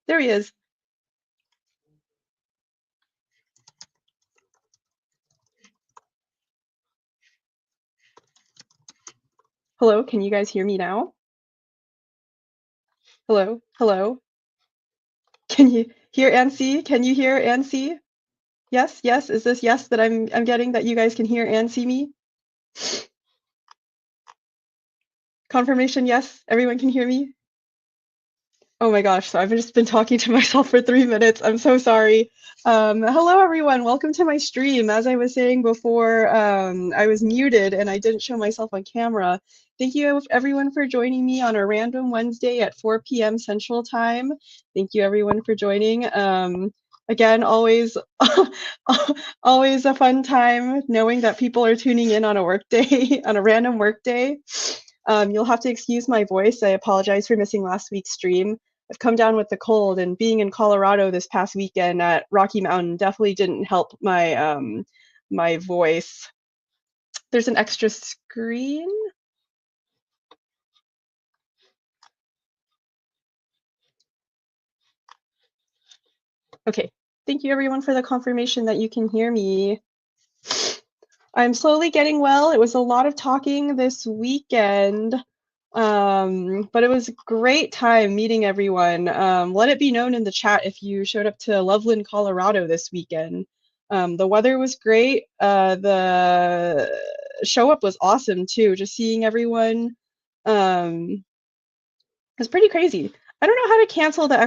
There he is. Hello, can you guys hear me now? Hello, hello. Can you hear and see? Can you hear and see? Yes, yes. Is this yes that I'm getting that you guys can hear and see me? Confirmation, yes. Everyone can hear me? Oh my gosh, so I've just been talking to myself for 3 minutes. I'm so sorry. Hello everyone, welcome to my stream. As I was saying before, I was muted and I didn't show myself on camera. Thank you everyone for joining me on a random Wednesday at 4 p.m. Central Time. Thank you everyone for joining. Again, always, always a fun time knowing that people are tuning in on a work day, on a random work day. You'll have to excuse my voice. I apologize for missing last week's stream. I've come down with the cold, and being in Colorado this past weekend at Rocky Mountain definitely didn't help my my voice. There's an extra screen. Okay, thank you everyone for the confirmation that you can hear me. I'm slowly getting well. It was a lot of talking this weekend, but it was a great time meeting everyone. Let it be known in the chat if you showed up to Loveland, Colorado this weekend. The weather was great. The show up was awesome too. Just seeing everyone was pretty crazy. I don't know how to cancel the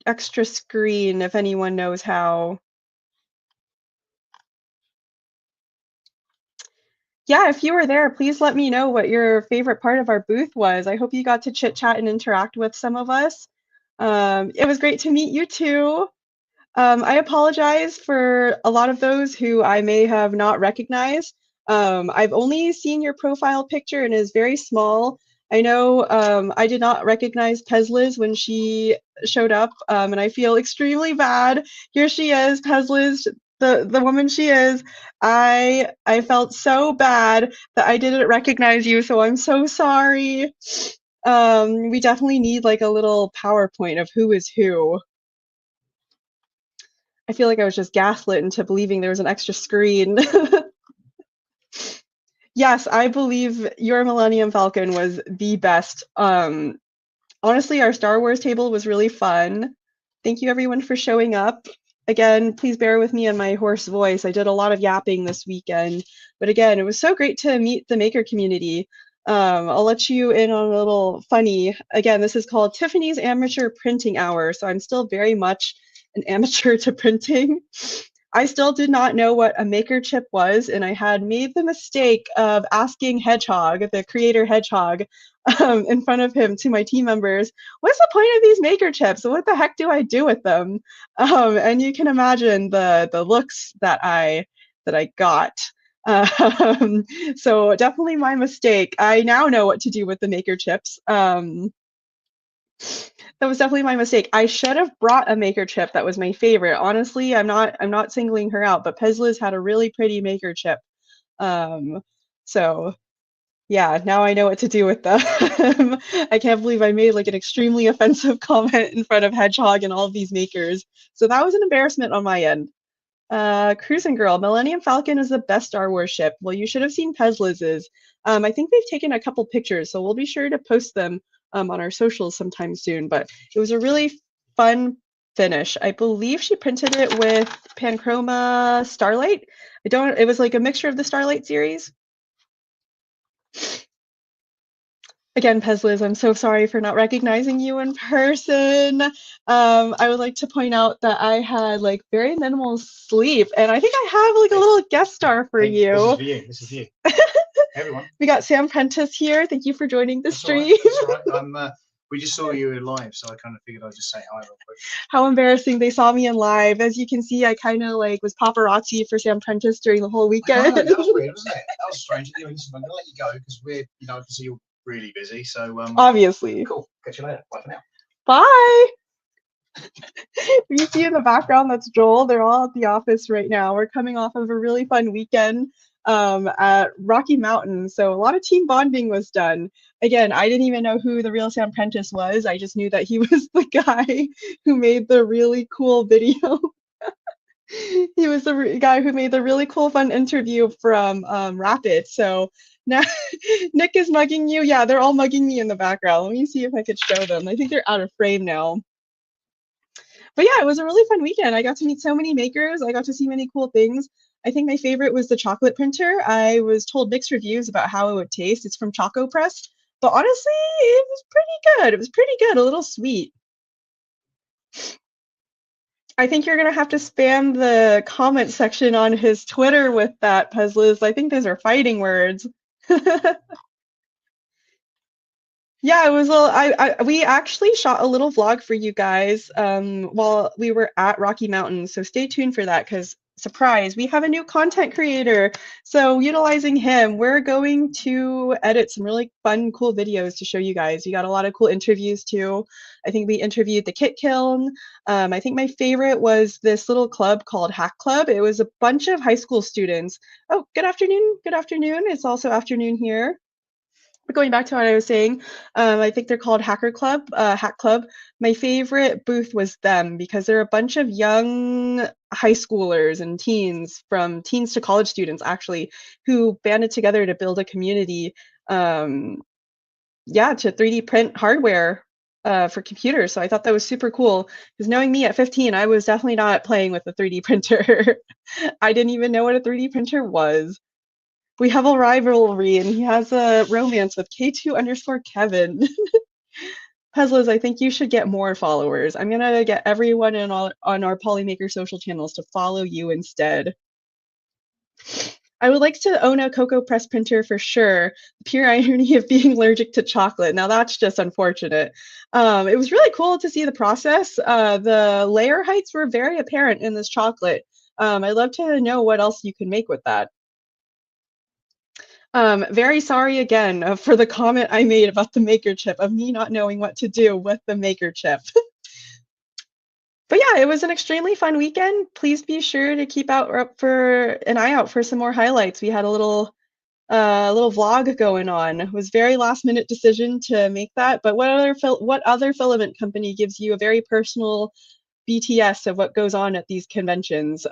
extra screen if anyone knows how. Yeah, if you were there, please let me know what your favorite part of our booth was. I hope you got to chit chat and interact with some of us. It was great to meet you too. I apologize for a lot of those who I may have not recognized. I've only seen your profile picture and it is very small. I know I did not recognize Pezliz when she showed up, and I feel extremely bad. Here she is, Pezliz, the woman she is. I felt so bad that I didn't recognize you, so I'm so sorry. We definitely need like a little PowerPoint of who is who. I feel like I was just gaslit into believing there was an extra screen. Yes, I believe your Millennium Falcon was the best. Honestly, our Star Wars table was really fun. Thank you everyone for showing up. Again, please bear with me on my hoarse voice. I did a lot of yapping this weekend, but again, it was so great to meet the maker community. I'll let you in on a little funny. Again, this is called Tiffany's Amateur Printing Hour, so I'm still very much an amateur to printing. I still did not know what a maker chip was, and I had made the mistake of asking Hedgehog, the creator Hedgehog, in front of him to my team members, what's the point of these maker chips? What the heck do I do with them? And you can imagine the looks that I got. So definitely my mistake. I now know what to do with the maker chips. That was definitely my mistake. I should have brought a maker chip that was my favorite. Honestly, I'm not singling her out, but Pezliz had a really pretty maker chip. Um, so yeah, now I know what to do with them. I can't believe I made like an extremely offensive comment in front of Hedgehog and all of these makers. So that was an embarrassment on my end. Cruising Girl, Millennium Falcon is the best Star Wars ship. Well, you should have seen Pezliz's. I think they've taken a couple pictures, so we'll be sure to post them on our socials sometime soon. But it was a really fun finish. I believe she printed it with Panchroma Starlight. It was like a mixture of the Starlight series. Again, Pezliz, I'm so sorry for not recognizing you in person. I would like to point out that I had like very minimal sleep, and I think I have like a little guest star for you. This is for you. This is for you. Everyone. We got Sam Prentice here. Thank you for joining the stream. Right. That's all right. We just saw you live, so I kind of figured I'd just say hi real quick. How embarrassing! They saw me in live. As you can see, I kind of like was paparazzi for Sam Prentice during the whole weekend. That was weird, wasn't it? That was strange. Anyway, listen, I'm gonna let you go because we're, I can see you're really busy. So obviously. Cool. Catch you later. Bye for now. Bye. You see in the background, that's Joel. They're all at the office right now. We're coming off of a really fun weekend. at Rocky Mountain. So a lot of team bonding was done. Again, I didn't even know who the real Sam Prentice was. I just knew that he was the guy who made the really cool video. He was the guy who made the really cool, fun interview from Rapid. So now Nick is mugging you. Yeah, they're all mugging me in the background. Let me see if I could show them. I think they're out of frame now. But yeah, it was a really fun weekend. I got to meet so many makers. I got to see many cool things. I think my favorite was the chocolate printer. I was told mixed reviews about how it would taste. It's from Choco Press, but honestly, it was pretty good. It was pretty good, a little sweet. I think you're gonna have to spam the comment section on his Twitter with that, Pezliz. I think those are fighting words. Yeah, it was a we actually shot a little vlog for you guys while we were at Rocky Mountain. So stay tuned for that because surprise, we have a new content creator. So utilizing him, we're going to edit some really fun, cool videos to show you guys. We got a lot of cool interviews too. I think we interviewed the Kit Kiln. I think my favorite was this little club called Hack Club. It was a bunch of high school students. Oh, good afternoon. Good afternoon. It's also afternoon here. But going back to what I was saying, I think they're called Hack Club. My favorite booth was them because they're a bunch of young high schoolers and teens, from teens to college students actually, who banded together to build a community, yeah, to 3D print hardware for computers. So I thought that was super cool because knowing me at 15, I was definitely not playing with a 3D printer. I didn't even know what a 3D printer was. We have a rivalry, and he has a romance with K2_Kevin. Pezliz, I think you should get more followers. I'm gonna get everyone on our Polymaker social channels to follow you instead. I would like to own a Cocoa Press printer for sure. The pure irony of being allergic to chocolate. Now that's just unfortunate. It was really cool to see the process. The layer heights were very apparent in this chocolate. I'd love to know what else you can make with that. Very sorry again for the comment I made about the maker chip, of me not knowing what to do with the maker chip. But yeah, it was an extremely fun weekend. Please be sure to keep out for an eye out for some more highlights. We had a little vlog going on. It was very last minute decision to make that. But what other filament company gives you a very personal BTS of what goes on at these conventions?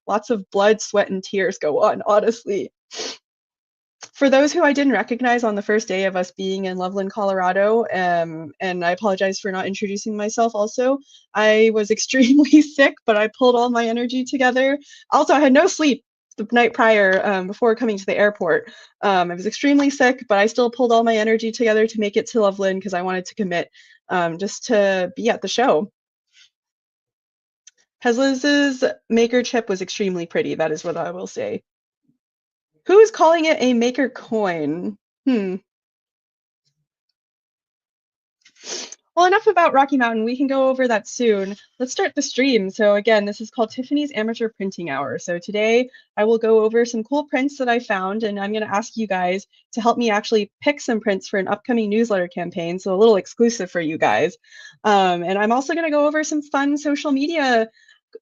Lots of blood, sweat, and tears go on, honestly. For those who I didn't recognize on the first day of us being in Loveland, Colorado, and I apologize for not introducing myself also, I was extremely sick, but I pulled all my energy together. Also, I had no sleep the night prior before coming to the airport. I was extremely sick, but I still pulled all my energy together to make it to Loveland because I wanted to commit just to be at the show. Pezliz's maker chip was extremely pretty, that is what I will say. Who is calling it a maker coin? Well, enough about Rocky Mountain. We can go over that soon. Let's start the stream. So again, this is called Tiffany's Amateur Printing Hour. So today I will go over some cool prints that I found, and I'm going to ask you guys to help me actually pick some prints for an upcoming newsletter campaign. So a little exclusive for you guys. And I'm also going to go over some fun social media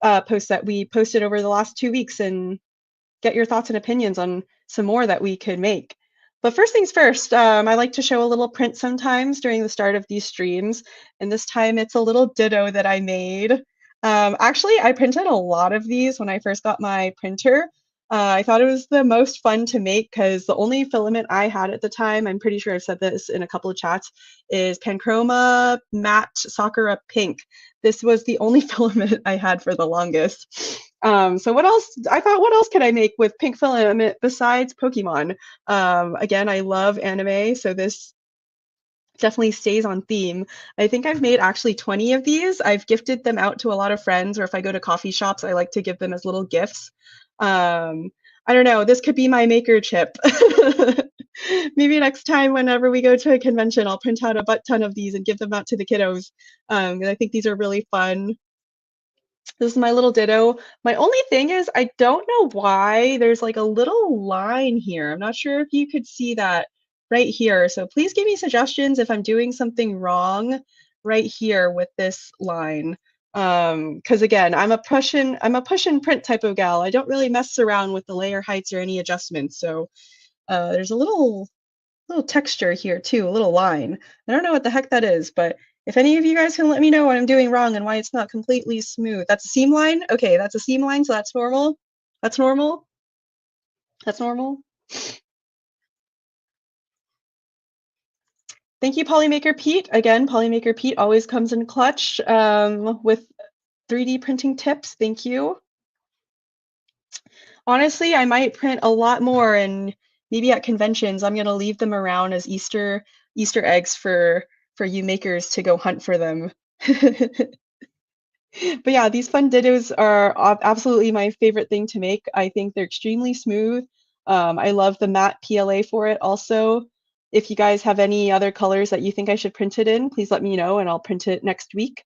posts that we posted over the last 2 weeks and get your thoughts and opinions on some more that we could make. But first things first, I like to show a little print sometimes during the start of these streams. And this time it's a little ditto that I made. Actually, I printed a lot of these when I first got my printer. I thought it was the most fun to make because the only filament I had at the time, I'm pretty sure I've said this in a couple of chats, is Panchroma Matte Sakura Pink. This was the only filament I had for the longest. So what else? I thought, what else could I make with pink filament besides Pokemon? Again, I love anime, so this definitely stays on theme. I think I've made actually 20 of these. I've gifted them out to a lot of friends, or if I go to coffee shops, I like to give them as little gifts. I don't know, this could be my maker chip. Maybe next time whenever we go to a convention, I'll print out a butt ton of these and give them out to the kiddos. I think these are really fun. This is my little ditto. My only thing is I don't know why there's like a little line here. I'm not sure if you could see that right here. So please give me suggestions if I'm doing something wrong right here with this line. Because again, I'm a push and print type of gal. I don't really mess around with the layer heights or any adjustments. So there's a little texture here too, a little line. I don't know what the heck that is, but if any of you guys can let me know what I'm doing wrong and why it's not completely smooth. That's a seam line? Okay, that's a seam line, so that's normal. That's normal. That's normal. Thank you, Polymaker Pete. Again, Polymaker Pete always comes in clutch with 3D printing tips. Thank you. Honestly, I might print a lot more, and maybe at conventions, I'm gonna leave them around as Easter eggs for you makers to go hunt for them. But yeah, these fun dittos are absolutely my favorite thing to make. I think they're extremely smooth. I love the matte PLA for it also. If you guys have any other colors that you think I should print it in, please let me know and I'll print it next week.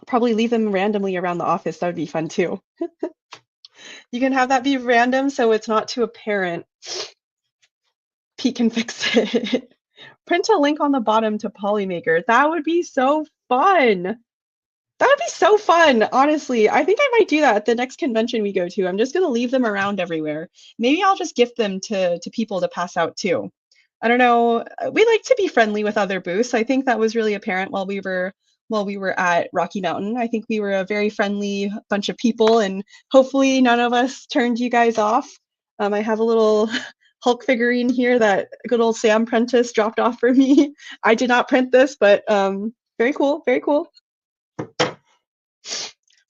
Probably leave them randomly around the office. That would be fun too. You can have that be random so it's not too apparent. Pete can fix it. Print a link on the bottom to Polymaker. That would be so fun. That would be so fun, honestly. I think I might do that at the next convention we go to. I'm just going to leave them around everywhere. Maybe I'll just gift them to people to pass out too. I don't know. We like to be friendly with other booths. I think that was really apparent while we were at Rocky Mountain. I think we were a very friendly bunch of people, and hopefully none of us turned you guys off. I have a little Hulk figurine here that good old Sam Prentice dropped off for me. I did not print this, but very cool, very cool.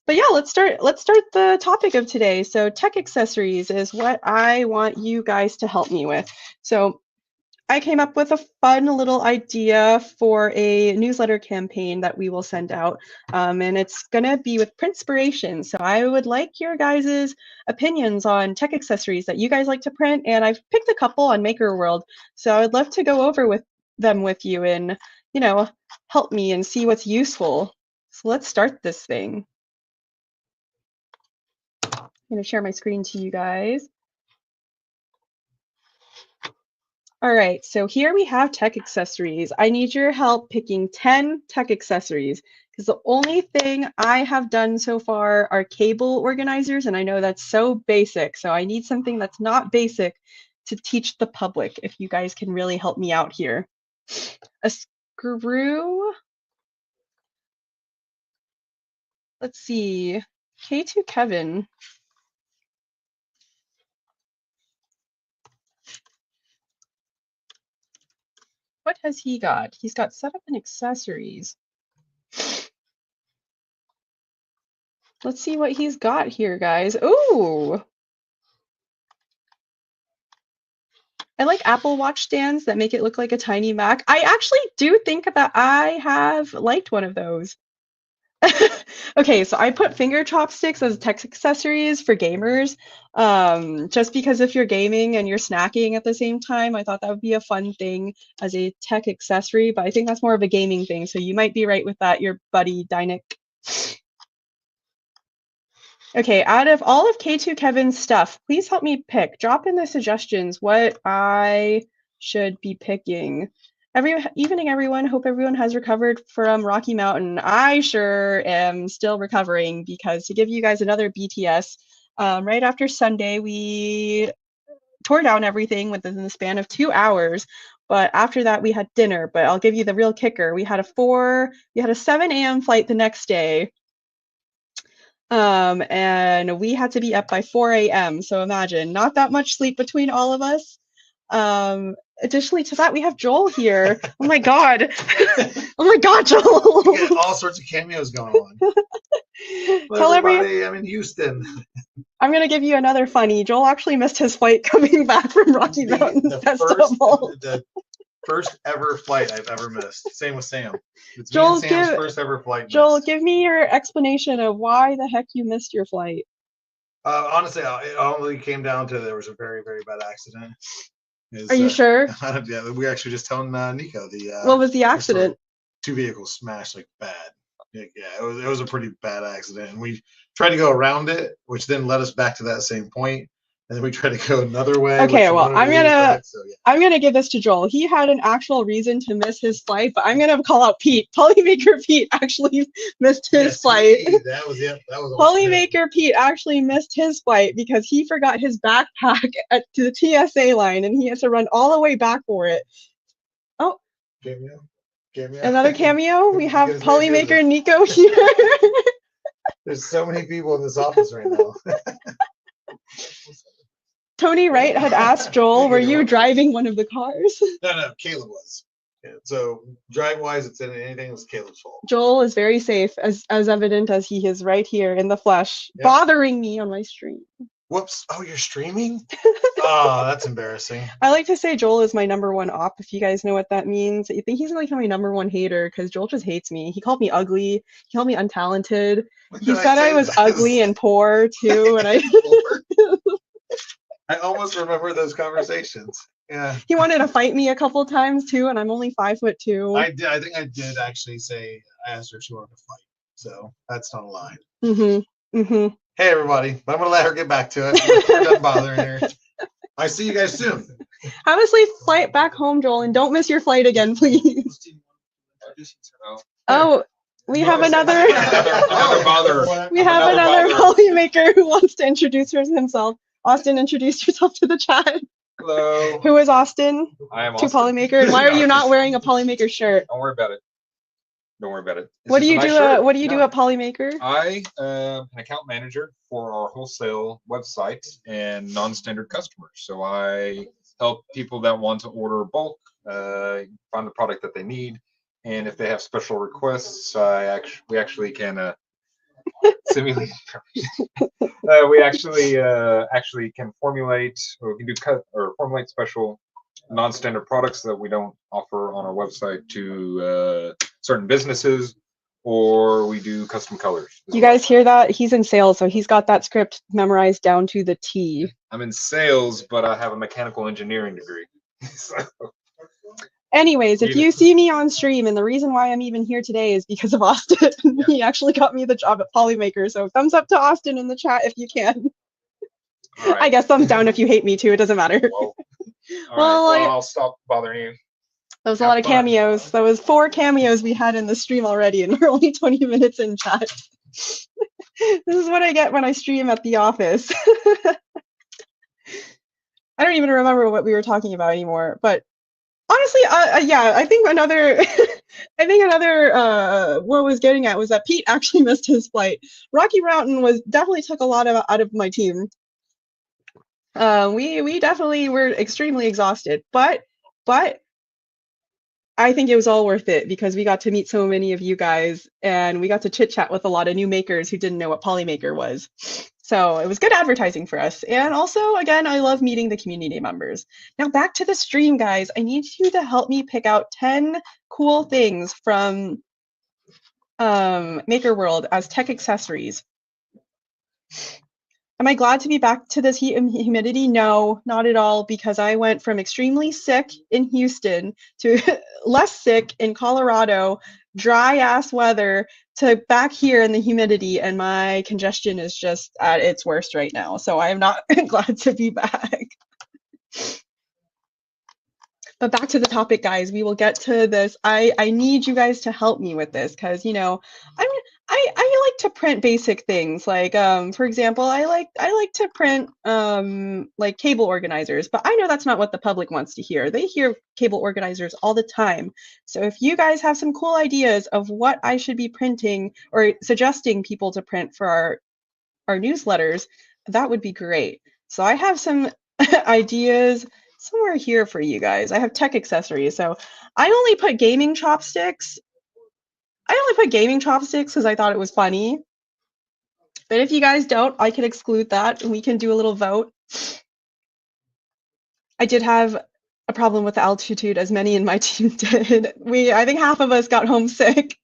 But yeah, let's start the topic of today. So tech accessories is what I want you guys to help me with. So I came up with a fun little idea for a newsletter campaign that we will send out, and it's gonna be with Printspiration. So I would like your guys' opinions on tech accessories that you guys like to print, and I've picked a couple on MakerWorld. So I would love to go over with them with you and, you know, help me and see what's useful. So let's start this thing. I'm gonna share my screen to you guys. All right, so here we have tech accessories. I need your help picking 10 tech accessories because the only thing I have done so far are cable organizers, and I know that's so basic. So I need something that's not basic to teach the public, if you guys can really help me out here. A screw. Let's see. K2 Kevin. What has he got? He's got setup and accessories. Let's see what he's got here, guys. Ooh. I like Apple Watch stands that make it look like a tiny Mac. I actually do think that I have liked one of those. Okay, so I put finger chopsticks as tech accessories for gamers. Just because if you're gaming and you're snacking at the same time, I thought that would be a fun thing as a tech accessory, but I think that's more of a gaming thing, so you might be right with that, your buddy Dynic. Okay, out of all of K2 Kevin's stuff, please help me pick. Drop in the suggestions what I should be picking. Evening, everyone. Hope everyone has recovered from Rocky Mountain. I sure am still recovering because to give you guys another BTS, right after Sunday, we tore down everything within the span of 2 hours. But after that, we had dinner. But I'll give you the real kicker. We had a 7 a.m. flight the next day. And we had to be up by 4 a.m. So imagine, not that much sleep between all of us. Additionally to that, we have Joel here. Oh my God. Oh my God, Joel. We got all sorts of cameos going on. Tell everybody, I'm in Houston. I'm going to give you another funny. Joel actually missed his flight coming back from Rocky Mountain Festival. The first ever flight I've ever missed. Same with Sam. It's Joel, me and Sam's first ever flight missed. Joel, give me your explanation of why the heck you missed your flight. Honestly, it only came down to there was a very, very bad accident. Are you sure? Yeah, we actually just telling Nico what was the accident? 2 vehicles smashed like bad. Yeah, it was a pretty bad accident, and we tried to go around it, which then led us back to that same point. and then we tried to go another way. Okay, which well, one of these, right? So, yeah. I'm gonna give this to Joel. He had an actual reason to miss his flight, but I'm gonna call out Pete. Polymaker Pete actually missed his flight. That was it. That was Polymaker Pete actually missed his flight because he forgot his backpack to the TSA line, and he had to run all the way back for it. Oh, cameo. Another cameo. We have Polymaker Nico here. There's so many people in this office right now. Tony Wright had asked Joel, were you driving one of the cars? No, Caleb was. Yeah, so drive-wise, it's anything was Caleb's fault. Joel is very safe, as evident as he is right here in the flesh, bothering me on my stream. Whoops. Oh, you're streaming? Oh, that's embarrassing. I like to say Joel is my #1 op, if you guys know what that means. I think he's like my #1 hater because Joel just hates me. He called me ugly. He called me untalented. He said I was ugly and poor too, and I almost remember those conversations. Yeah. He wanted to fight me a couple times too, and I'm only 5'2". I think I did actually say I asked her if she wanted to fight. So that's not a lie. Hey everybody, I'm gonna let her get back to it. We're done bothering her. I see you guys soon. Have a safe flight back home, Joel, and don't miss your flight again, please. Oh, we have another Polymaker who wants to introduce himself. Austin, introduce yourself to the chat. Hello. Who is Austin? I am Austin. Polymaker. And why are you not wearing a Polymaker shirt? Don't worry about it. Don't worry about it. What do you do? What do you do at Polymaker? I am an account manager for our wholesale website and non-standard customers. So I help people that want to order bulk find the product that they need, and if they have special requests, we actually can simulate. We actually can formulate, or we can do formulate special non-standard products that we don't offer on our website to certain businesses, or we do custom colors. You guys hear that? He's in sales, so he's got that script memorized down to the T. I'm in sales, but I have a mechanical engineering degree. So. Anyways, if you see me on stream, and the reason why I'm even here today is because of Austin. Yeah. He actually got me the job at Polymaker, so thumbs up to Austin in the chat if you can. Right. I guess thumbs down if you hate me too, it doesn't matter. Well, I'll stop bothering you. That was a lot of cameos. That was 4 cameos we had in the stream already, and we're only 20 minutes in chat. This is what I get when I stream at the office. I don't even remember what we were talking about anymore, but honestly, yeah, I think another what I was getting at was that Pete actually missed his flight. Rocky Mountain definitely took a lot out of my team. We definitely were extremely exhausted, but I think it was all worth it because we got to meet so many of you guys, and we got to chit chat with a lot of new makers who didn't know what Polymaker was. So it was good advertising for us. And also, again, I love meeting the community members. Now back to the stream, guys. I need you to help me pick out 10 cool things from MakerWorld as tech accessories. Am I glad to be back to this heat and humidity? No, not at all, because I went from extremely sick in Houston to less sick in Colorado, dry ass weather, to back here in the humidity, and my congestion is just at its worst right now. So I am not glad to be back. But back to the topic, guys. We will get to this. I need you guys to help me with this because, you know, I like to print basic things. Like, for example, I like to print like cable organizers, but I know that's not what the public wants to hear. They hear cable organizers all the time. So if you guys have some cool ideas of what I should be printing or suggesting people to print for our newsletters, that would be great. So I have some ideas somewhere here for you guys. I have tech accessories. So I only put gaming chopsticks. Because I thought it was funny. But if you guys don't, I can exclude that and we can do a little vote. I did have a problem with the altitude, as many in my team did. I think half of us got homesick.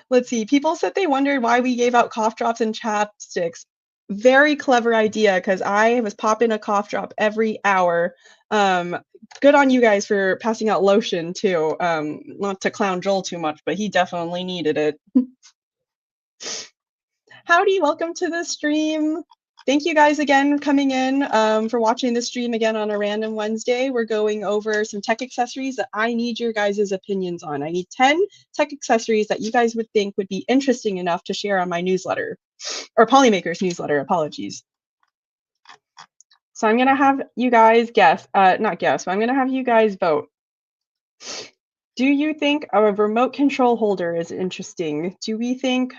Let's see. People said they wondered why we gave out cough drops and chapsticks. Very clever idea, because I was popping a cough drop every hour. Good on you guys for passing out lotion too. Not to clown Joel too much, but he definitely needed it. Howdy, welcome to the stream. thank you guys again for coming in, for watching the stream again on a random Wednesday. We're going over some tech accessories that I need your guys' opinions on. I need 10 tech accessories that you guys would think would be interesting enough to share on my newsletter, or Polymaker's newsletter, apologies. So I'm going to have you guys guess, not guess, but I'm going to have you guys vote. Do you think a remote control holder is interesting? Do we think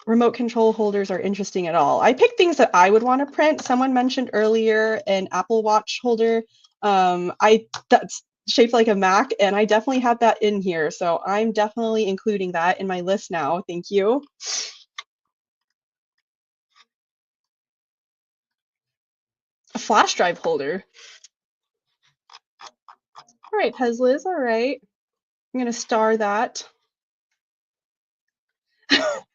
remote control holders are interesting at all? I picked things that I would want to print. Someone mentioned earlier an Apple Watch holder. That's shaped like a Mac, and I definitely have that in here. So I'm definitely including that in my list now. Thank you. A flash drive holder. All right, Teslas, all right. I'm going to star that.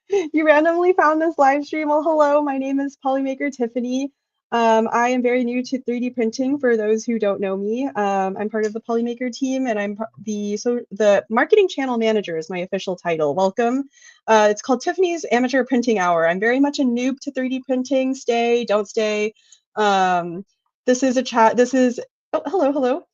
You randomly found this live stream. Well, hello, my name is Polymaker Tiffany. I am very new to 3D printing for those who don't know me. I'm part of the Polymaker team, and I'm the marketing channel manager is my official title. Welcome. It's called Tiffany's Amateur Printing Hour. I'm very much a noob to 3D printing. Stay, don't stay. This is a chat. This is, oh, hello.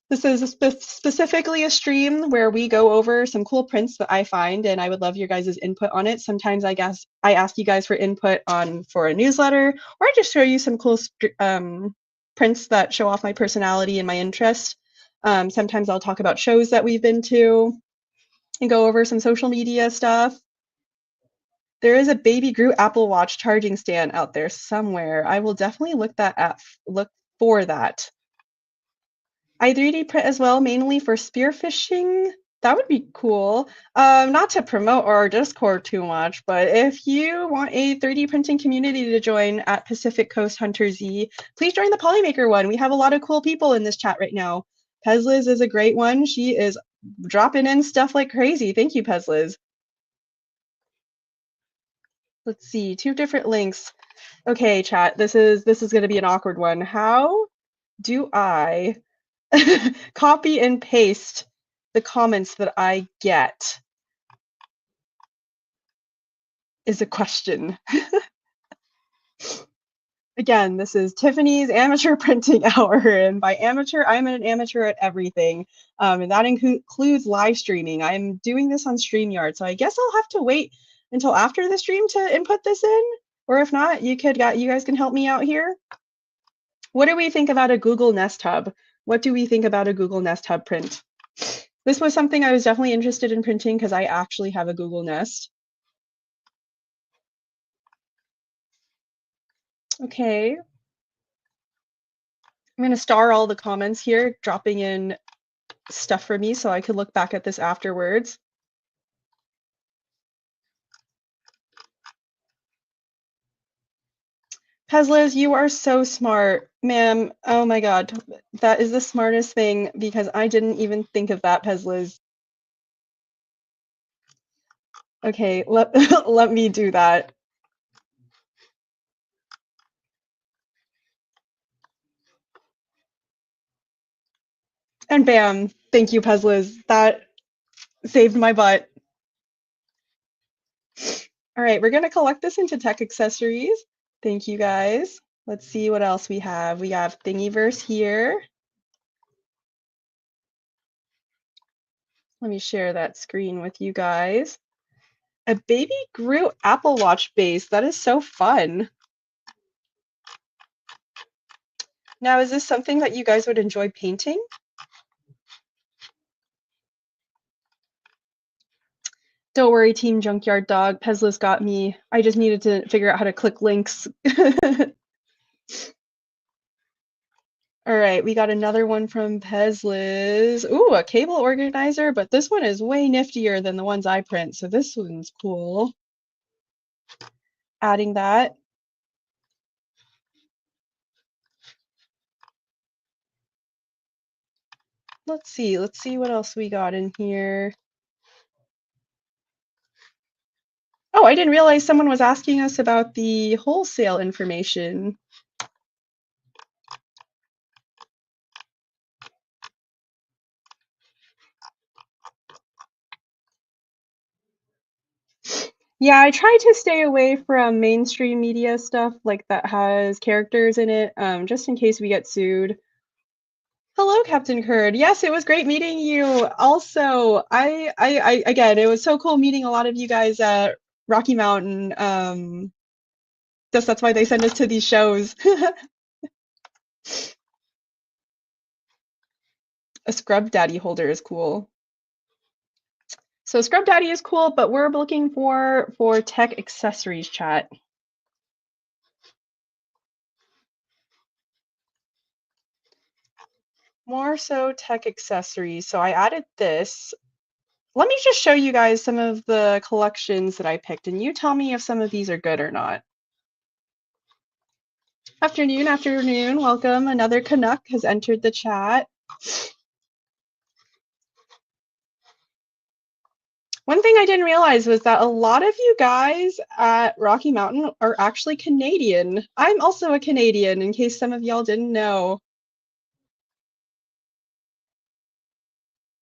This is specifically a stream where we go over some cool prints that I find, and I would love your guys' input on it. Sometimes I guess I ask you guys for input for a newsletter, or I just show you some cool prints that show off my personality and my interest. Sometimes I'll talk about shows that we've been to and go over some social media stuff. There is a Baby Groot Apple Watch charging stand out there somewhere. I will definitely look for that. I 3D print as well, mainly for spearfishing. That would be cool. Not to promote our Discord too much, but if you want a 3D printing community to join at Pacific Coast Hunter Z, please join the Polymaker one. We have a lot of cool people in this chat right now. Pezliz is a great one. She is dropping in stuff like crazy. Thank you, Pezliz. Let's see, 2 different links. Okay, chat, this is going to be an awkward one. How do I copy and paste the comments that I get is a question. Again, this is Tiffany's Amateur Printing Hour, and by amateur, I'm an amateur at everything, and that includes live streaming. I'm doing this on StreamYard, so I guess I'll have to wait until after the stream to input this in, or if not, you guys can help me out here. What do we think about a Google Nest Hub? What do we think about a Google Nest Hub print? This was something I was definitely interested in printing because I actually have a Google Nest. Okay. I'm going to star all the comments here, dropping in stuff for me so I could look back at this afterwards. Pezliz, you are so smart, ma'am. Oh my God, that is the smartest thing because I didn't even think of that, Pezliz. Okay, let me do that. And bam, thank you, Pezliz. That saved my butt. All right, we're going to collect this into tech accessories. Thank you, guys. Let's see what else we have. We have Thingiverse here. Let me share that screen with you guys. A Baby Groot Apple Watch base. That is so fun. Now, is this something that you guys would enjoy painting? Don't worry, Team Junkyard Dog. Pezliz got me. I just needed to figure out how to click links. All right, we got another one from Pezliz. Ooh, a cable organizer, but this one is way niftier than the ones I print, so this one's cool. Adding that. Let's see what else we got in here. Oh, I didn't realize someone was asking us about the wholesale information. Yeah, I try to stay away from mainstream media stuff like that has characters in it, just in case we get sued. Hello, Captain Curd. Yes, it was great meeting you. Also, again, it was so cool meeting a lot of you guys at Rocky Mountain. That's why they send us to these shows. A Scrub Daddy holder is cool. So Scrub Daddy is cool, but we're looking for tech accessories chat. More so tech accessories. So I added this. Let me just show you guys some of the collections that I picked, and you tell me if some of these are good or not. Afternoon, afternoon. Welcome. Another Canuck has entered the chat. One thing I didn't realize was that a lot of you guys at Rocky Mountain are actually Canadian. I'm also a Canadian, in case some of y'all didn't know.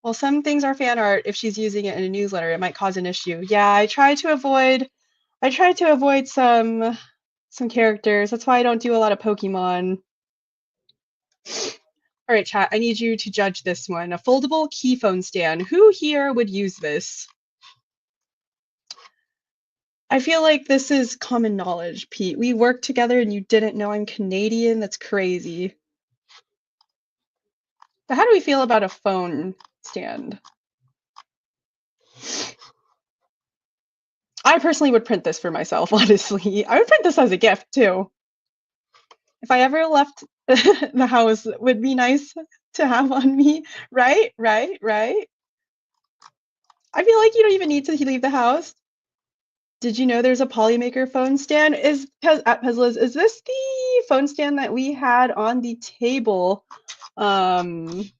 Well, some things are fan art. If she's using it in a newsletter, it might cause an issue. Yeah, I try to avoid some characters. That's why I don't do a lot of Pokemon. All right, chat, I need you to judge this one. A foldable key phone stand. Who here would use this? I feel like this is common knowledge, Pete. We worked together and you didn't know I'm Canadian? That's crazy. But how do we feel about a phone stand? I personally would print this for myself, honestly. I would print this as a gift, too. If I ever left the house, it would be nice to have on me. Right? I feel like you don't even need to leave the house. Did you know there's a Polymaker phone stand? At Pezliz, is this the phone stand that we had on the table during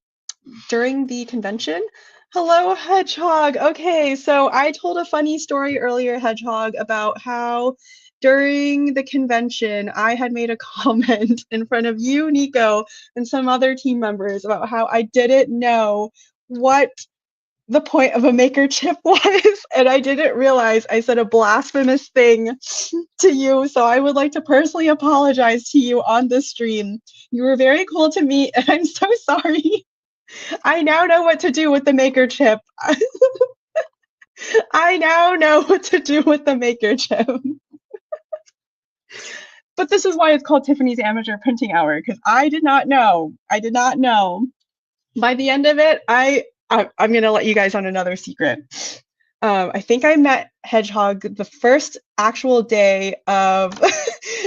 the convention? Hello, Hedgehog. Okay, so I told a funny story earlier, Hedgehog, about how during the convention I had made a comment in front of you, Nico, and some other team members about how I didn't know what the point of a maker chip was, and I didn't realize I said a blasphemous thing to you, so I would like to personally apologize to you on this stream. You were very cool to me, and I'm so sorry. I now know what to do with the maker chip. I now know what to do with the maker chip. But this is why it's called Tiffany's Amateur Printing Hour, because I did not know. By the end of it, I'm gonna let you guys on another secret. I think I met Hedgehog the first actual day of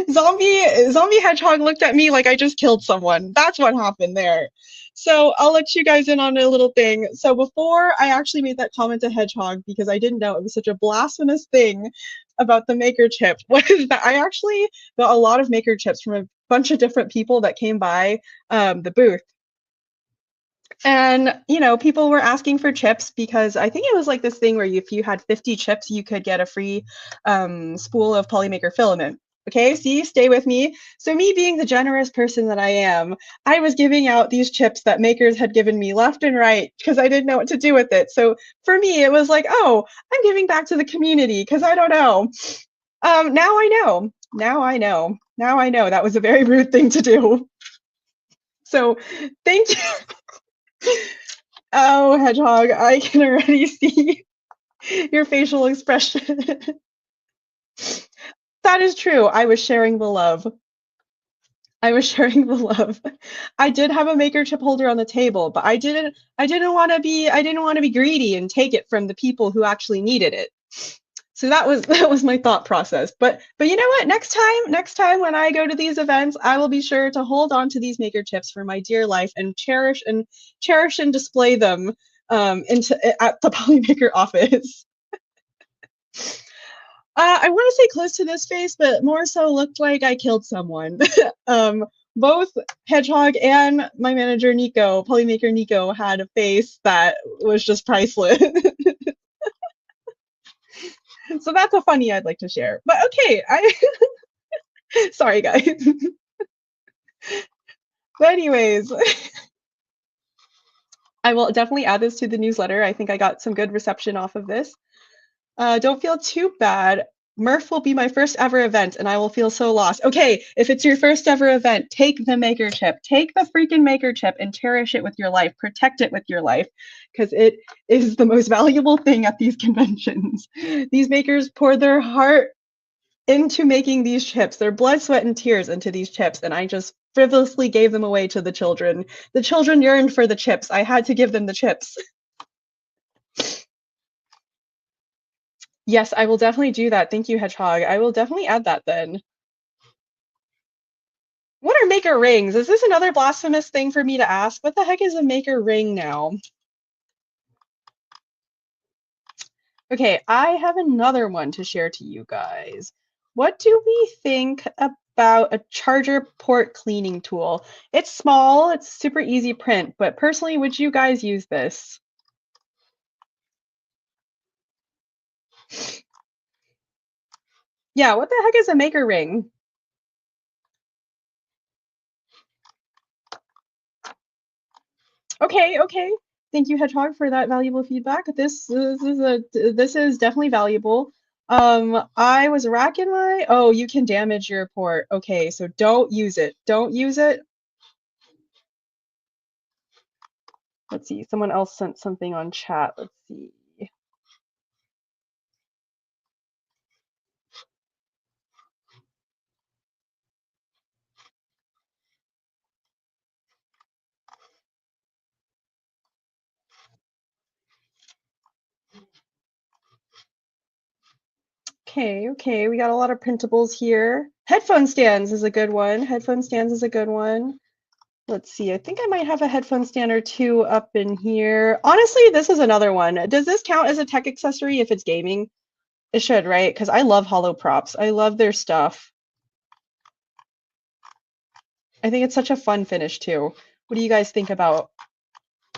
zombie Hedgehog looked at me like I just killed someone. That's what happened there. So I'll let you guys in on a little thing. So before I actually made that comment to Hedgehog, because I didn't know it was such a blasphemous thing about the maker chip, was that I actually got a lot of maker chips from a bunch of different people that came by the booth. And, people were asking for chips because I think it was like this thing where if you had 50 chips, you could get a free spool of Polymaker filament. Okay, see, stay with me. So me being the generous person that I am, I was giving out these chips that makers had given me left and right because I didn't know what to do with it. So for me, it was like, oh, I'm giving back to the community because I don't know. Now I know. That was a very rude thing to do. So thank you. Oh, Hedgehog, I can already see your facial expression. That is true. I was sharing the love. I did have a maker chip holder on the table, but I didn't want to be greedy and take it from the people who actually needed it. So that was my thought process. But you know what? Next time when I go to these events, I will be sure to hold on to these maker chips for my dear life and cherish and display them at the Polymaker office. I want to say close to this face, but more so looked like I killed someone. Both Hedgehog and my manager Nico, Polymaker Nico, had a face that was just priceless. So that's a funny I'd like to share. But okay, sorry guys. But anyways, I will definitely add this to the newsletter. I think I got some good reception off of this. Don't feel too bad. Murph will be my first ever event and I will feel so lost. Okay, if it's your first ever event, take the maker chip. Take the freaking maker chip and cherish it with your life. Protect it with your life because it is the most valuable thing at these conventions. These makers pour their heart into making these chips, their blood, sweat, and tears into these chips, and I just frivolously gave them away to the children. The children yearned for the chips. I had to give them the chips. Yes, I will definitely do that. Thank you, Hedgehog. I will definitely add that then. What are maker rings? Is this another blasphemous thing for me to ask? What the heck is a maker ring now? Okay, I have another one to share to you guys. What do we think about a charger port cleaning tool? It's small, it's super easy print, but personally, would you guys use this? Yeah, what the heck is a maker ring? Okay, okay. Thank you, Hedgehog, for that valuable feedback. This is definitely valuable. I was racking my, oh, you can damage your port. Okay, so don't use it. Don't use it. Let's see, someone else sent something on chat. Let's see. Okay, okay, we got a lot of printables here. Headphone stands is a good one. Headphone stands is a good one. Let's see, I think I might have a headphone stand or two up in here. Honestly, this is another one. Does this count as a tech accessory if it's gaming? It should, right? Because I love hollow props. I love their stuff. I think it's such a fun finish too. What do you guys think about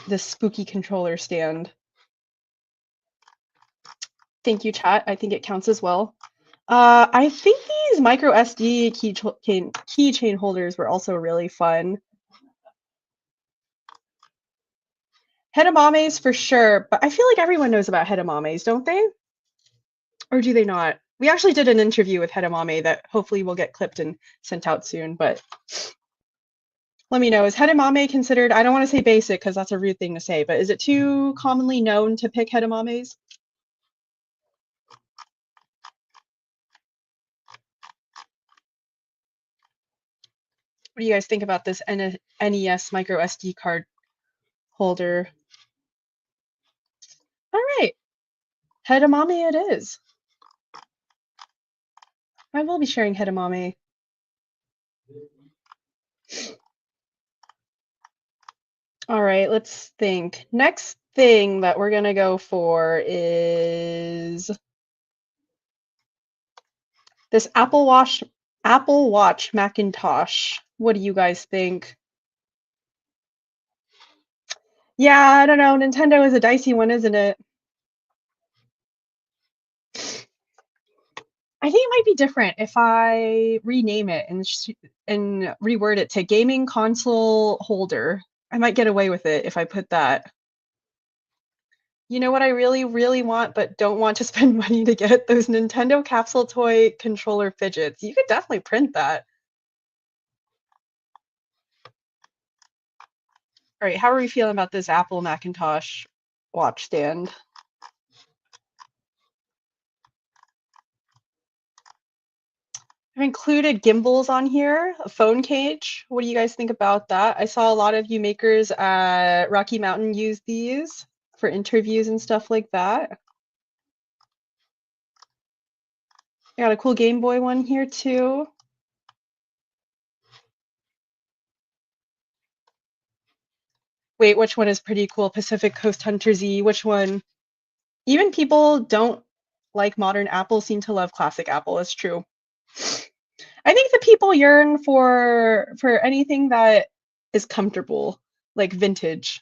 this spooky controller stand? Thank you, chat. I think it counts as well. I think these micro SD keychain holders were also really fun. Hedamames for sure, but I feel like everyone knows about hedamames, don't they? Or do they not? We actually did an interview with Hedamame that hopefully will get clipped and sent out soon, but let me know. Is hedamame considered, I don't want to say basic because that's a rude thing to say, but is it too commonly known to pick hedamames? What do you guys think about this NES micro SD card holder? All right, hedamame it is. I will be sharing hedamame. All right, let's think. Next thing that we're gonna go for is this Apple Watch Macintosh. What do you guys think? Yeah, I don't know. Nintendo is a dicey one, isn't it? I think it might be different if I rename it and reword it to gaming console holder. I might get away with it if I put that. You know what I really, really want, but don't want to spend money to get? Those Nintendo capsule toy controller fidgets. You could definitely print that. All right, how are we feeling about this Apple Macintosh watch stand? I've included gimbals on here, a phone cage. What do you guys think about that? I saw a lot of you makers at Rocky Mountain use these for interviews and stuff like that. I got a cool Game Boy one here too. Wait, which one is pretty cool? Pacific Coast Hunter Z, which one? Even people don't like modern Apple seem to love classic Apple, it's true. I think the people yearn for anything that is comfortable, like vintage.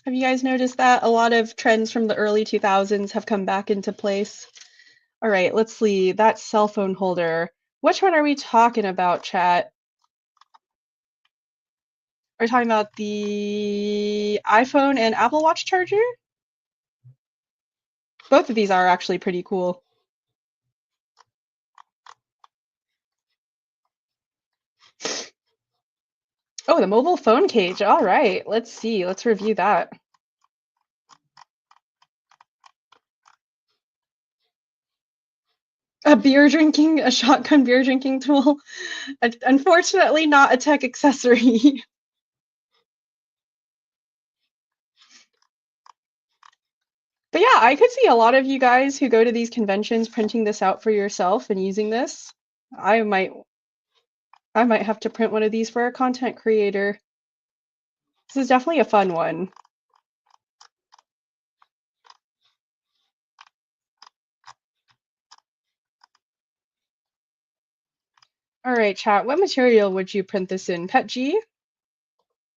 Have you guys noticed that? A lot of trends from the early 2000s have come back into place. All right, let's see. That cell phone holder. Which one are we talking about, chat? Are we talking about the iPhone and Apple Watch charger? Both of these are actually pretty cool. Oh, the mobile phone cage. All right, let's see. Let's review that. A shotgun beer drinking tool. Unfortunately, not a tech accessory. But yeah, I could see a lot of you guys who go to these conventions printing this out for yourself and using this. I might have to print one of these for a content creator. This is definitely a fun one. All right, chat, what material would you print this in? PETG?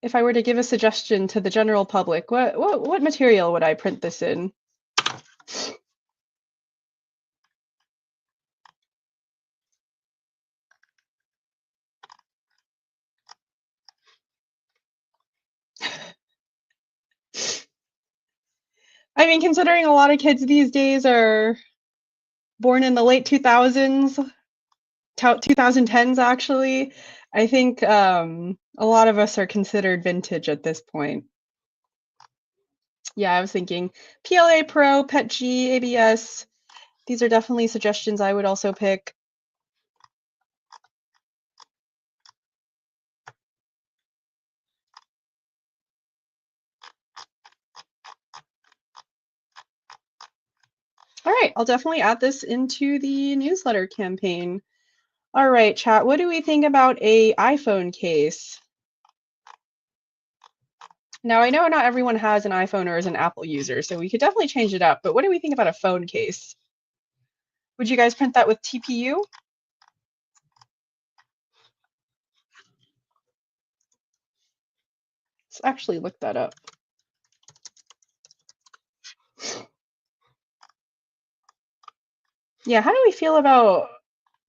If I were to give a suggestion to the general public, what material would I print this in? I mean, considering a lot of kids these days are born in the late 2000s, 2010s actually, I think a lot of us are considered vintage at this point. Yeah, I was thinking PLA Pro, PETG, ABS. These are definitely suggestions I would also pick. All right, I'll definitely add this into the newsletter campaign. All right, chat, what do we think about a iPhone case? Now, I know not everyone has an iPhone or is an Apple user, so we could definitely change it up, but what do we think about a phone case? Would you guys print that with TPU? Let's actually look that up. Yeah, how do we feel about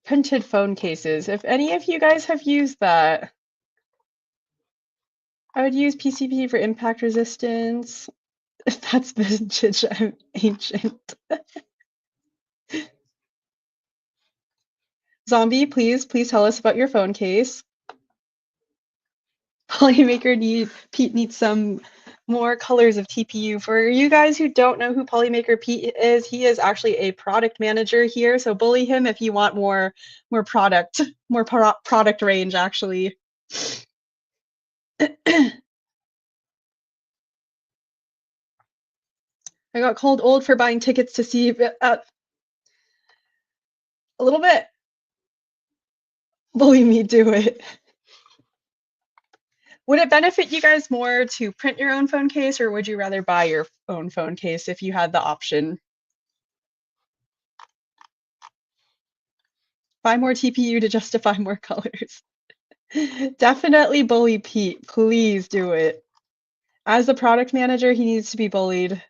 printed phone cases? If any of you guys have used that, I would use PCP for impact resistance. If that's vintage, I'm ancient. Zombie, please tell us about your phone case. Polymaker Pete needs some more colors of TPU. For you guys who don't know who Polymaker Pete is, he is actually a product manager here. So bully him if you want more product range actually. I got called old for buying tickets to see a little bit. Bully me, do it. Would it benefit you guys more to print your own phone case, or would you rather buy your own phone case if you had the option? Buy more TPU to justify more colors. Definitely bully Pete. Please do it. As the product manager, he needs to be bullied.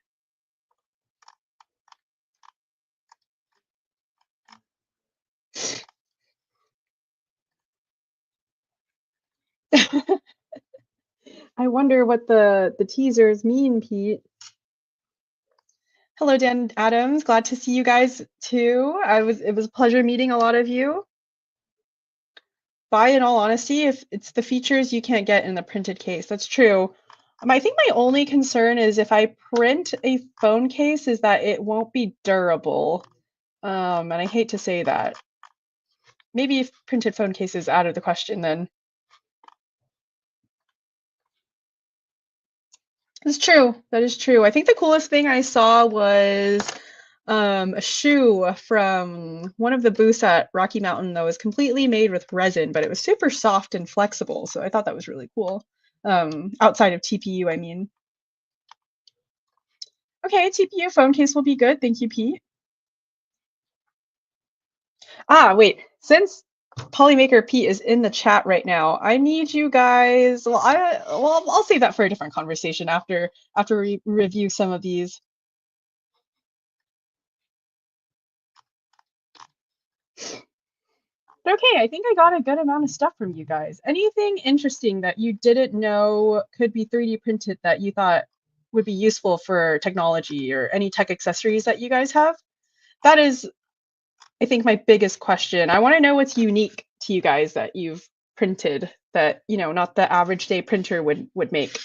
I wonder what the teasers mean, Pete. Hello, Dan Adams. Glad to see you guys too. It was a pleasure meeting a lot of you. In all honesty, if it's the features you can't get in the printed case, that's true. I think my only concern is if I print a phone case is that it won't be durable. And I hate to say that. Maybe if printed phone case is out of the question then. It's true. That is true. I think the coolest thing I saw was a shoe from one of the booths at Rocky Mountain that was completely made with resin, but it was super soft and flexible. So I thought that was really cool. Outside of TPU, I mean. Okay, TPU phone case will be good. Thank you, Pete. Ah, wait. Since Polymaker Pete is in the chat right now, I need you guys. Well, I'll save that for a different conversation after we review some of these. Okay, I think I got a good amount of stuff from you guys. Anything interesting that you didn't know could be 3D printed that you thought would be useful for technology or any tech accessories that you guys have. That is, I think, my biggest question. I want to know what's unique to you guys that you've printed that, you know, not the average day printer would make.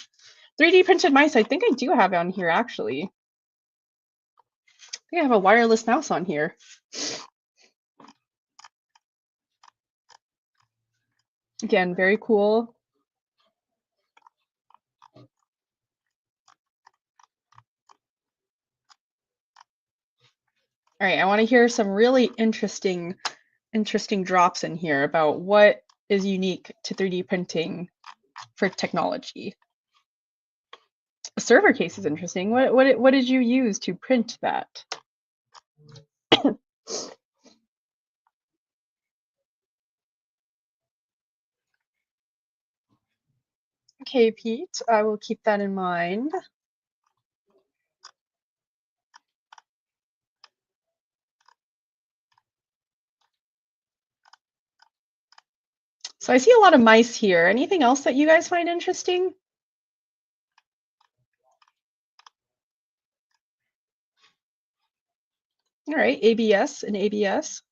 3D printed mice, I think I do have on here actually. I think I have a wireless mouse on here. Again, very cool. All right, I want to hear some really interesting drops in here about what is unique to 3D printing for technology. A server case is interesting. What did you use to print that? Okay, Pete, I will keep that in mind. So I see a lot of mice here. Anything else that you guys find interesting? All right, ABS and ABS.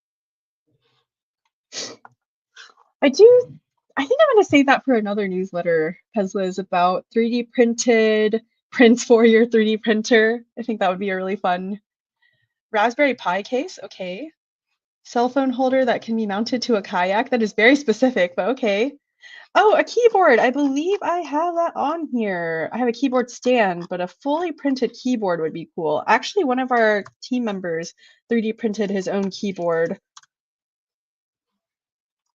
I think I'm going to save that for another newsletter, Peslas, about 3D printed prints for your 3D printer. I think that would be a really fun. Raspberry Pi case, okay. Cell phone holder that can be mounted to a kayak. That is very specific, but okay. Oh, a keyboard. I believe I have that on here. I have a keyboard stand, but a fully printed keyboard would be cool. Actually, one of our team members 3D printed his own keyboard.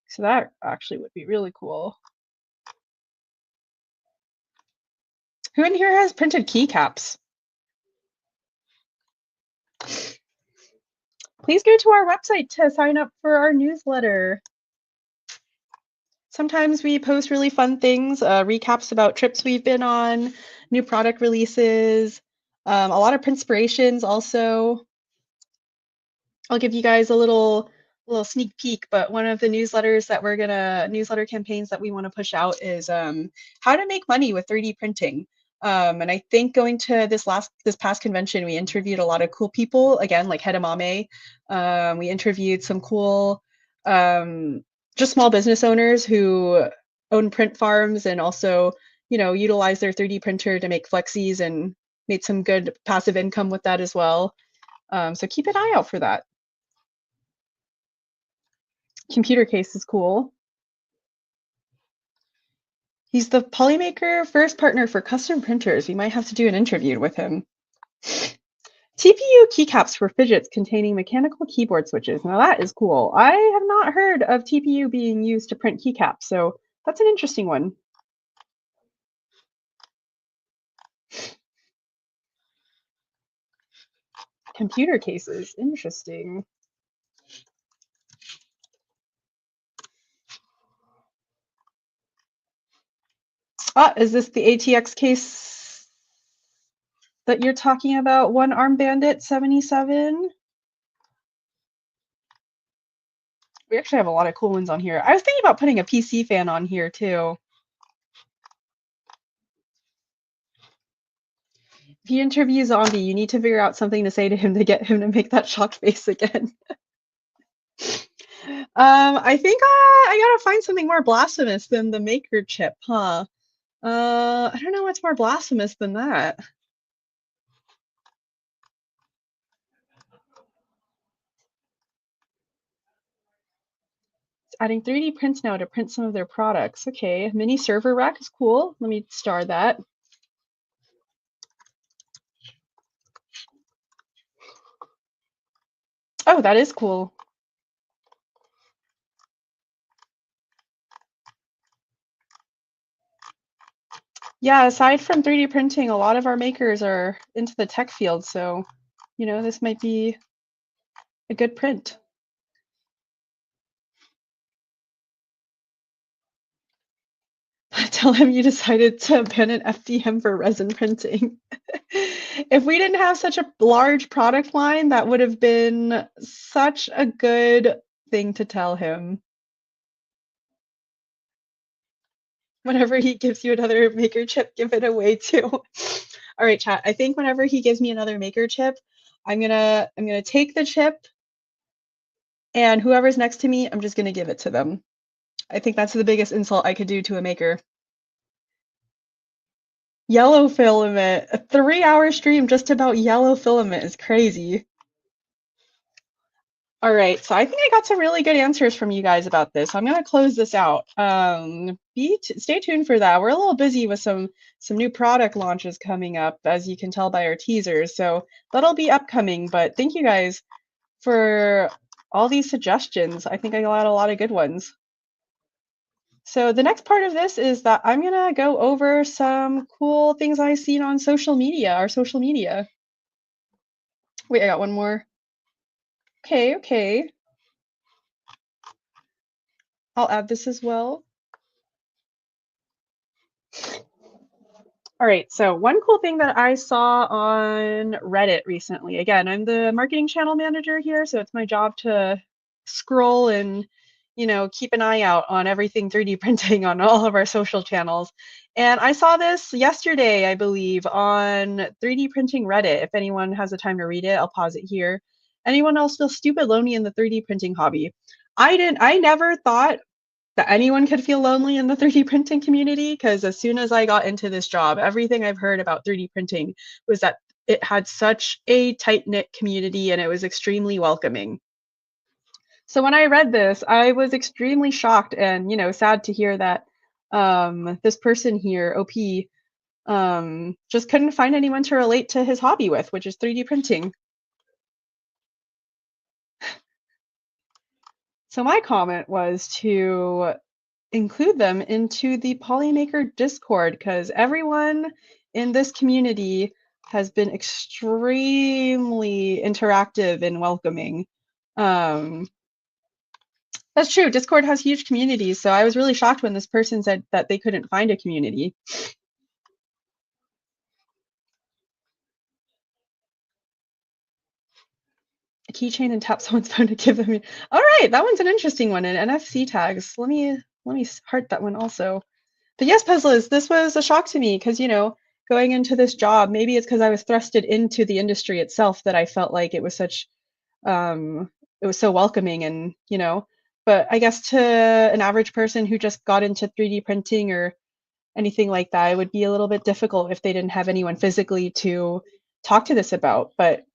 So that actually would be really cool. Who in here has printed keycaps? Please go to our website to sign up for our newsletter. Sometimes we post really fun things, recaps about trips we've been on, new product releases, a lot of printspirations also. I'll give you guys a little sneak peek, but one of the newsletter campaigns that we want to push out is how to make money with 3D printing. And I think going to this past convention, we interviewed a lot of cool people, again, like Hedamame. We interviewed some cool, just small business owners who own print farms and also, you know, utilize their 3D printer to make flexies and made some good passive income with that as well. So keep an eye out for that. Computer case is cool. He's the Polymaker first partner for custom printers. We might have to do an interview with him. TPU keycaps for fidgets containing mechanical keyboard switches. Now that is cool. I have not heard of TPU being used to print keycaps, so that's an interesting one. Computer cases, interesting. Ah, is this the ATX case that you're talking about? One Arm Bandit 77? We actually have a lot of cool ones on here. I was thinking about putting a PC fan on here too. If he interviews Zombie, you need to figure out something to say to him to get him to make that shocked face again. I think I gotta find something more blasphemous than the Maker chip, huh? I don't know what's more blasphemous than that. It's adding 3D prints now to print some of their products. Okay, mini server rack is cool. Let me star that. Oh, that is cool. Yeah, aside from 3D printing, a lot of our makers are into the tech field, so, you know, this might be a good print. Tell him you decided to abandon FDM for resin printing. If we didn't have such a large product line, that would have been such a good thing to tell him. Whenever he gives you another maker chip, give it away too. All right, chat. I think whenever he gives me another maker chip, I'm gonna take the chip, and whoever's next to me, I'm just gonna give it to them. I think that's the biggest insult I could do to a maker. Yellow filament. A 3-hour stream just about yellow filament is crazy. All right, so I think I got some really good answers from you guys about this. I'm gonna close this out. Stay tuned for that. We're a little busy with some new product launches coming up, as you can tell by our teasers. So that'll be upcoming. But thank you guys for all these suggestions. I think I got a lot of good ones. So the next part of this is that I'm gonna go over some cool things I've seen on social media, our social media. Wait, I got one more. Okay. I'll add this as well. All right, so one cool thing that I saw on Reddit recently, again, I'm the marketing channel manager here, so it's my job to scroll and, keep an eye out on everything 3D printing on all of our social channels. And I saw this yesterday, I believe, on 3D printing Reddit. If anyone has the time to read it, I'll pause it here. Anyone else feel stupid lonely in the 3D printing hobby? I never thought that anyone could feel lonely in the 3D printing community, because as soon as I got into this job, everything I've heard about 3D printing was that it had such a tight-knit community and it was extremely welcoming. So when I read this, I was extremely shocked and, sad to hear that this person here, OP, just couldn't find anyone to relate to his hobby with, which is 3D printing. So my comment was to include them into the Polymaker Discord, because everyone in this community has been extremely interactive and welcoming. That's true. Discord has huge communities, so I was really shocked when this person said that they couldn't find a community. A keychain and tap someone's phone to give them. All right, that one's an interesting one. And NFC tags. Let me heart that one also. But yes, Puzzlers, this was a shock to me because, going into this job, maybe it's because I was thrusted into the industry itself that I felt like it was such, it was so welcoming and, but I guess to an average person who just got into 3D printing or anything like that, it would be a little bit difficult if they didn't have anyone physically to talk to this about. But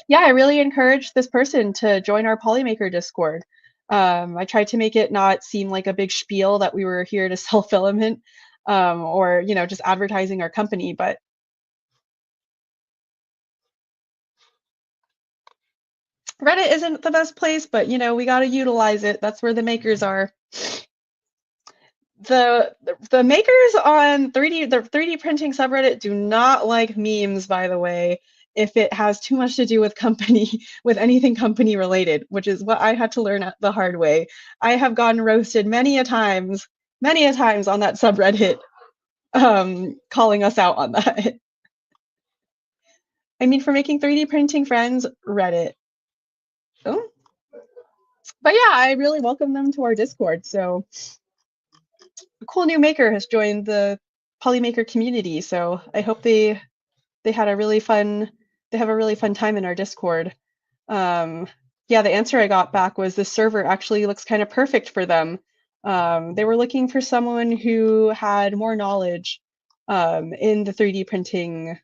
yeah, I really encourage this person to join our Polymaker Discord. I tried to make it not seem like a big spiel that we were here to sell filament or, just advertising our company. But Reddit isn't the best place, but, we got to utilize it. That's where the makers are. The makers on the 3D printing subreddit do not like memes, by the way, if it has too much to do with with anything company related, which is what I had to learn the hard way. I have gotten roasted many a times on that subreddit, calling us out on that. I mean, for making 3D printing friends, Reddit. Oh. But yeah, I really welcome them to our Discord. So a cool new maker has joined the Polymaker community. So I hope they have a really fun time in our Discord. Yeah, the answer I got back was the server actually looks kind of perfect for them. They were looking for someone who had more knowledge in the 3D printing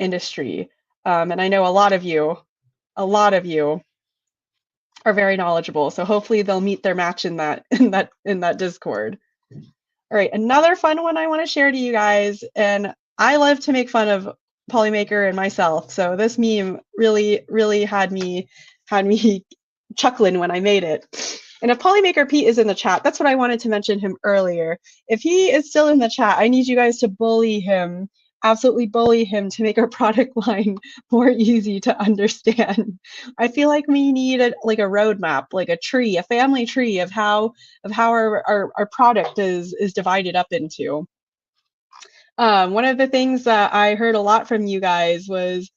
industry. And I know a lot of you are very knowledgeable. So hopefully they'll meet their match in that Discord. All right, another fun one I want to share to you guys, and I love to make fun of Polymaker and myself. So this meme really had me chuckling when I made it. And if Polymaker Pete is in the chat, that's what I wanted to mention him earlier. If he is still in the chat, I need you guys to bully him, absolutely bully him to make our product line more easy to understand. I feel like we need a roadmap, like a tree, a family tree of how our product is divided up into. One of the things that I heard a lot from you guys was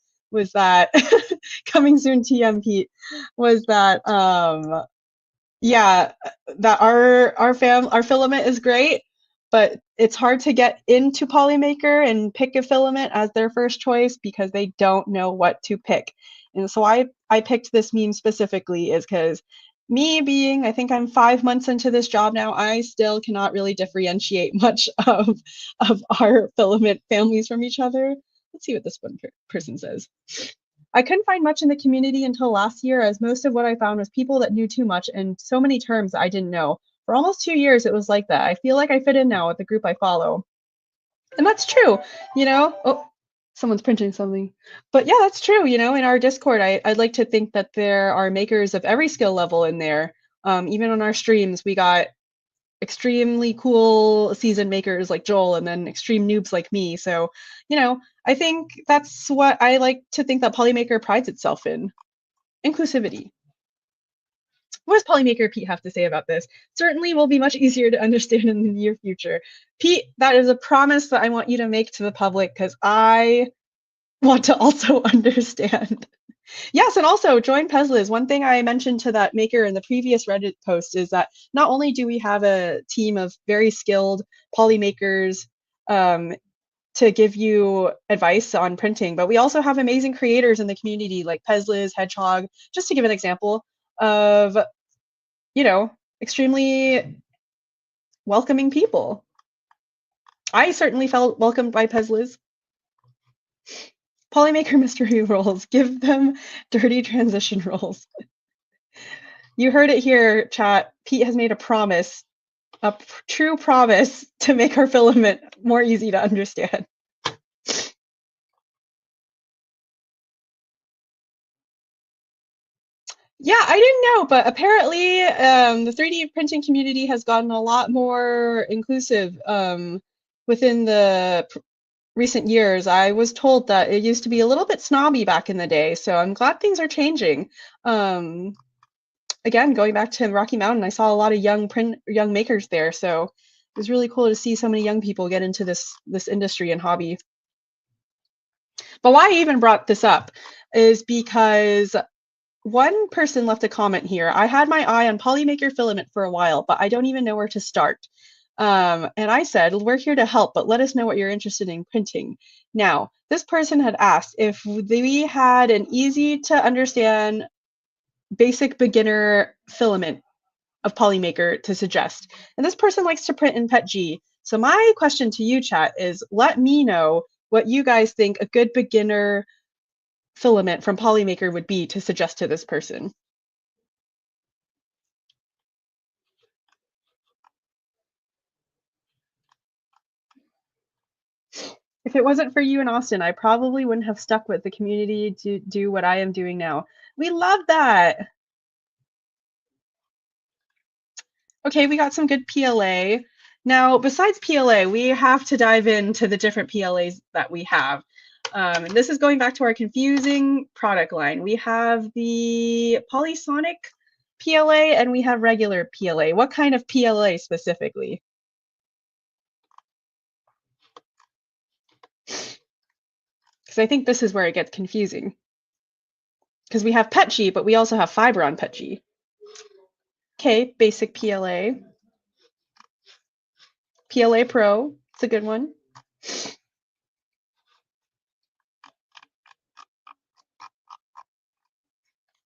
that coming soon TM Pete was that yeah, that our filament is great, but it's hard to get into Polymaker and pick a filament as their first choice because they don't know what to pick. And so I picked this meme specifically is because me being, I think I'm 5 months into this job now, I still cannot really differentiate much of our filament families from each other. Let's see what this one person says. I couldn't find much in the community until last year, as most of what I found was people that knew too much and so many terms I didn't know. For almost 2 years, it was like that. I feel like I fit in now with the group I follow. And that's true, you know? Oh, someone's printing something. But yeah, that's true, you know? In our Discord, I'd like to think that there are makers of every skill level in there. Even on our streams, we got extremely cool seasoned makers like Joel and then extreme noobs like me. So, you know, I think that's what I like to think that Polymaker prides itself in. Inclusivity. What does Polymaker Pete have to say about this? Certainly will be much easier to understand in the near future. Pete, that is a promise that I want you to make to the public because I want to also understand. Yes, and also join Pezliz. One thing I mentioned to that maker in the previous Reddit post is that not only do we have a team of very skilled polymakers to give you advice on printing, but we also have amazing creators in the community like Pezliz, Hedgehog, just to give an example of, you know, extremely welcoming people. I certainly felt welcomed by Pezliz. Polymaker mystery rolls, give them dirty transition rolls. You heard it here, chat. Pete has made a promise, a true promise to make our filament more easy to understand. Yeah, I didn't know, but apparently the 3D printing community has gotten a lot more inclusive within the recent years. I was told that it used to be a little bit snobby back in the day, so I'm glad things are changing. Again, going back to Rocky Mountain, I saw a lot of young makers there, so it was really cool to see so many young people get into this industry and hobby. But why I even brought this up is because one person left a comment here. I had my eye on Polymaker filament for a while, but I don't even know where to start. And I said, we're here to help, but let us know what you're interested in printing. Now, this person had asked if we had an easy to understand basic beginner filament of Polymaker to suggest. And this person likes to print in PETG. So my question to you, chat, is let me know what you guys think a good beginner filament from Polymaker would be to suggest to this person. If it wasn't for you in Austin, I probably wouldn't have stuck with the community to do what I am doing now. We love that. Okay, we got some good PLA. Now, besides PLA, we have to dive into the different PLAs that we have. And this is going back to our confusing product line. We have the Polysonic PLA and we have regular PLA. What kind of PLA specifically? Because I think this is where it gets confusing. Because we have PETG, but we also have fiber on PETG. Okay, basic PLA. PLA Pro, it's a good one.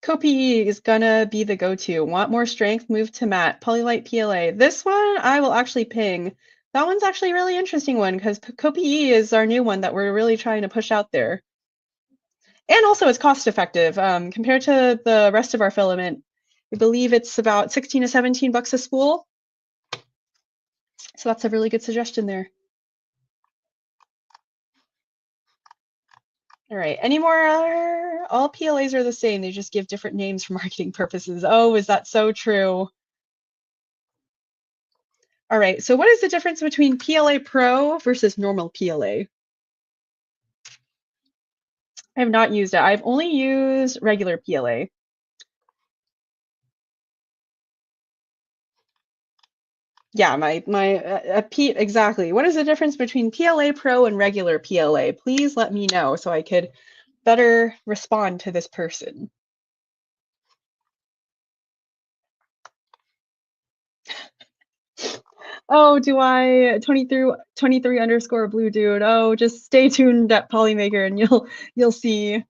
CoPE is gonna be the go-to. Want more strength? Move to matte. Polylite PLA. This one I will actually ping. That one's actually a really interesting one because CoPE is our new one that we're really trying to push out there. And also it's cost effective compared to the rest of our filament. I believe it's about 16 to 17 bucks a spool. So that's a really good suggestion there. All right, any more? All PLAs are the same. They just give different names for marketing purposes. Oh, is that so true? All right, so what is the difference between PLA Pro versus normal PLA? I have not used it. I've only used regular PLA. Yeah, Pete, exactly. What is the difference between PLA Pro and regular PLA? Please let me know so I could better respond to this person. Oh, do I 23 underscore blue dude? Oh, just stay tuned at Polymaker and you'll see.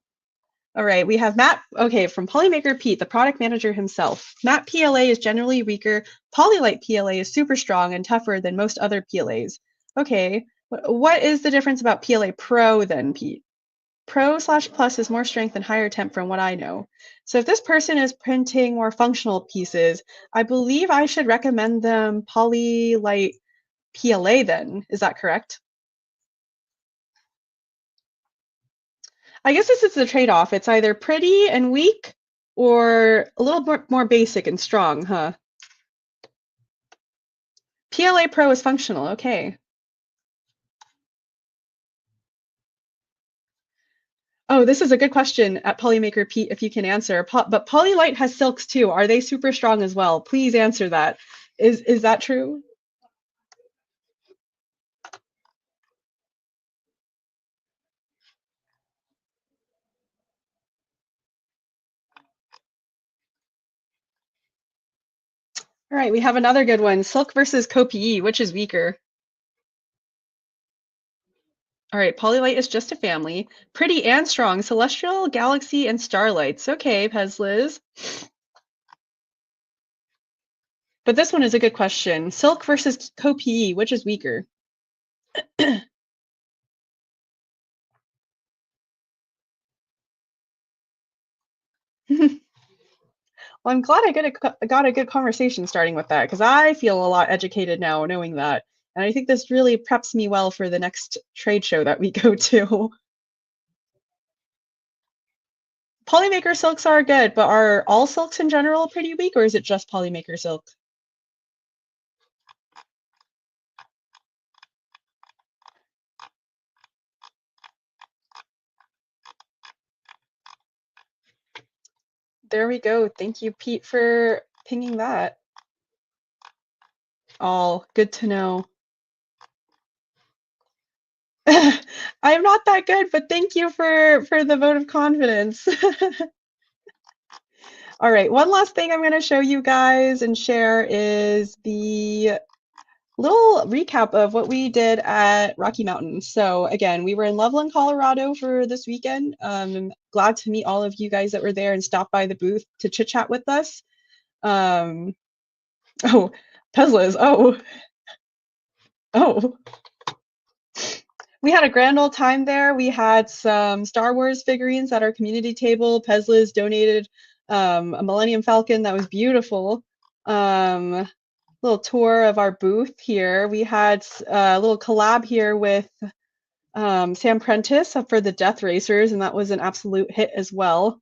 All right, we have Matt, okay, from Polymaker Pete, the product manager himself. Matte PLA is generally weaker. Polylite PLA is super strong and tougher than most other PLAs. Okay, what is the difference about PLA Pro then, Pete? Pro/Plus is more strength and higher temp from what I know. So if this person is printing more functional pieces, I believe I should recommend them Polylite PLA then. Is that correct? I guess this is the trade-off. It's either pretty and weak or a little more basic and strong, huh? PLA Pro is functional, okay. Oh, this is a good question at Polymaker Pete, if you can answer. But Polylite has silks too. Are they super strong as well? Please answer that. Is that true? All right, we have another good one. Silk versus CoPE, which is weaker? All right, Polylite is just a family. Pretty and strong, Celestial, Galaxy, and Starlights. Okay, Pezliz. But this one is a good question. Silk versus CoPE, which is weaker? Well, I'm glad I got a good conversation starting with that because I feel a lot educated now knowing that. And I think this really preps me well for the next trade show that we go to. Polymaker silks are good, but are all silks in general pretty weak, or is it just Polymaker silk? There we go. Thank you, Pete, for pinging that. All good to know. I'm not that good, but thank you for the vote of confidence. All right, one last thing I'm going to show you guys and share is the little recap of what we did at Rocky Mountain. So again, we were in Loveland, Colorado for this weekend. I'm glad to meet all of you guys that were there and stopped by the booth to chit chat with us. Oh, Teslas. Oh. We had a grand old time there. We had some Star Wars figurines at our community table. Pezliz donated a Millennium Falcon that was beautiful. Little tour of our booth here. We had a little collab here with Sam Prentice for the Death Racers, and that was an absolute hit as well.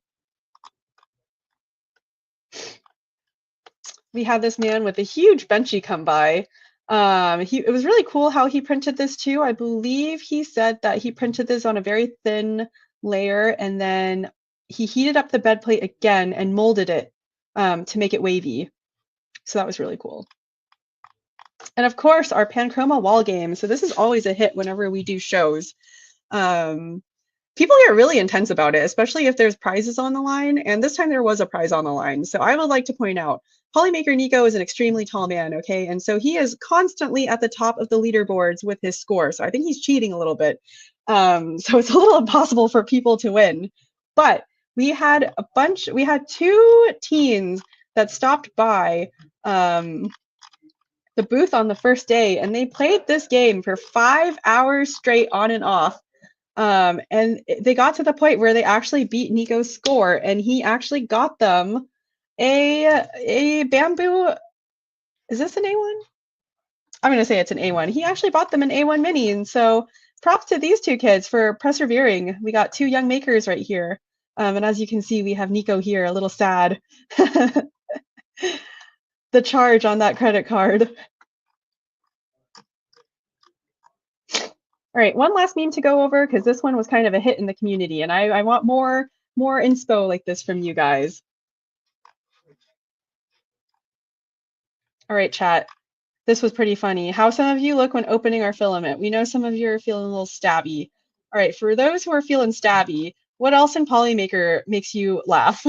We had this man with a huge Benchy come by. It was really cool how he printed this too. I believe he said that he printed this on a very thin layer and then he heated up the bed plate again and molded it to make it wavy. So that was really cool. And of course, our Panchroma wall game. So this is always a hit whenever we do shows. People get really intense about it, especially if there's prizes on the line. And this time there was a prize on the line. So I would like to point out, Polymaker Nico is an extremely tall man, okay? And so he is constantly at the top of the leaderboards with his score. So I think he's cheating a little bit. So it's a little impossible for people to win. But we had two teens that stopped by the booth on the first day, and they played this game for 5 hours straight on and off. And they got to the point where they actually beat Nico's score, and he actually got them a bamboo. Is this an A1? I'm going to say it's an A1. He actually bought them an A1 mini, and so props to these two kids for persevering. We got two young makers right here. And as you can see, we have Nico here, a little sad. The charge on that credit card. All right, one last meme to go over because this one was kind of a hit in the community, and I want more inspo like this from you guys. All right, chat. This was pretty funny. How some of you look when opening our filament. We know some of you are feeling a little stabby. All right, for those who are feeling stabby, what else in Polymaker makes you laugh?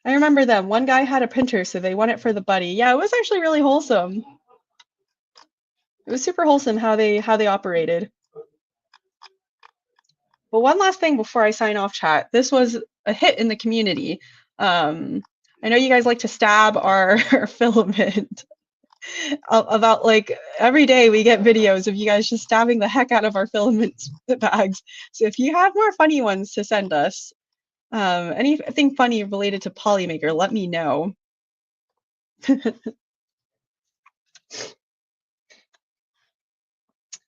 I remember them. One guy had a printer, so they won it for the buddy. Yeah, it was actually really wholesome. It was super wholesome how they operated. But one last thing before I sign off, chat. This was a hit in the community. I know you guys like to stab our filament. About like every day we get videos of you guys just stabbing the heck out of our filament bags. So if you have more funny ones to send us, anything funny related to Polymaker, let me know.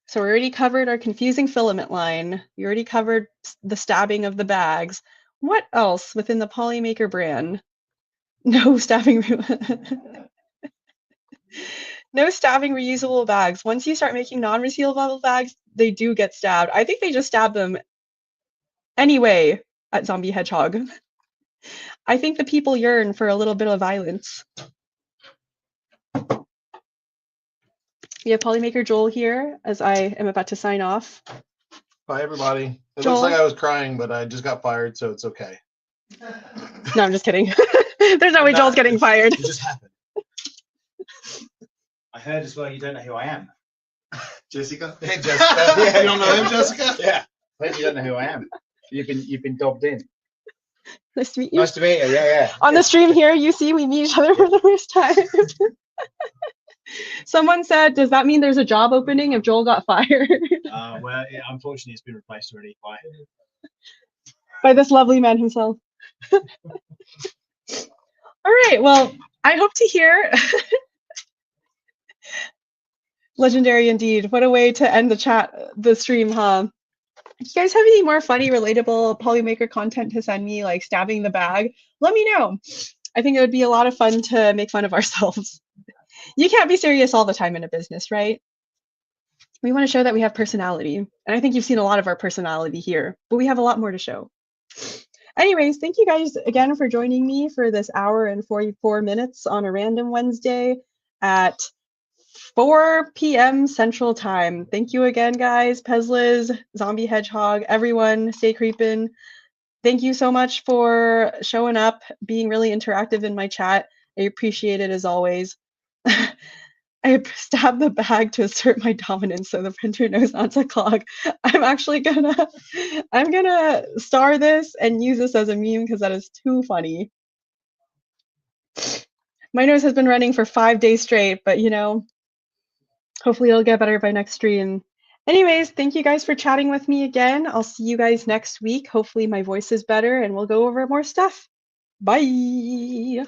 So we already covered our confusing filament line. We already covered the stabbing of the bags. What else within the Polymaker brand? No stabbing. No stabbing reusable bags. Once you start making non-resealable bags, they do get stabbed. I think they just stab them anyway at Zombie Hedgehog. I think the people yearn for a little bit of violence. We have Polymaker Joel here as I am about to sign off. Bye, everybody. It Joel? looks like I was crying, but I just got fired, so it's okay. No, I'm just kidding. There's no way Joel's getting fired. It just happened. I heard as well you don't know who I am. Jessica? Hey, Jessica. Yeah, you don't know him, Jessica? Yeah. I heard you don't know who I am. You've been dobbed in. Nice to meet you. Nice to meet you. Yeah. On the stream here, you see we meet each other for the first time. Someone said, does that mean there's a job opening if Joel got fired? Well, yeah, unfortunately, it's been replaced already by this lovely man himself. All right, well, I hope to hear. Legendary indeed. What a way to end the stream, huh? If you guys have any more funny, relatable Polymaker content to send me, like stabbing the bag, let me know. I think it would be a lot of fun to make fun of ourselves. You can't be serious all the time in a business, right? We want to show that we have personality. And I think you've seen a lot of our personality here, but we have a lot more to show. Anyways, thank you guys again for joining me for this hour and 44 minutes on a random Wednesday at 4 p.m. Central Time. Thank you again, guys. Pezliz, Zombie Hedgehog, everyone, stay creepin'. Thank you so much for showing up, being really interactive in my chat. I appreciate it as always. I stabbed the bag to assert my dominance so the printer knows not to clog. I'm gonna star this and use this as a meme because that is too funny. My nose has been running for 5 days straight, but you know, hopefully it'll get better by next stream. Anyways, thank you guys for chatting with me again. I'll see you guys next week. Hopefully my voice is better and we'll go over more stuff. Bye.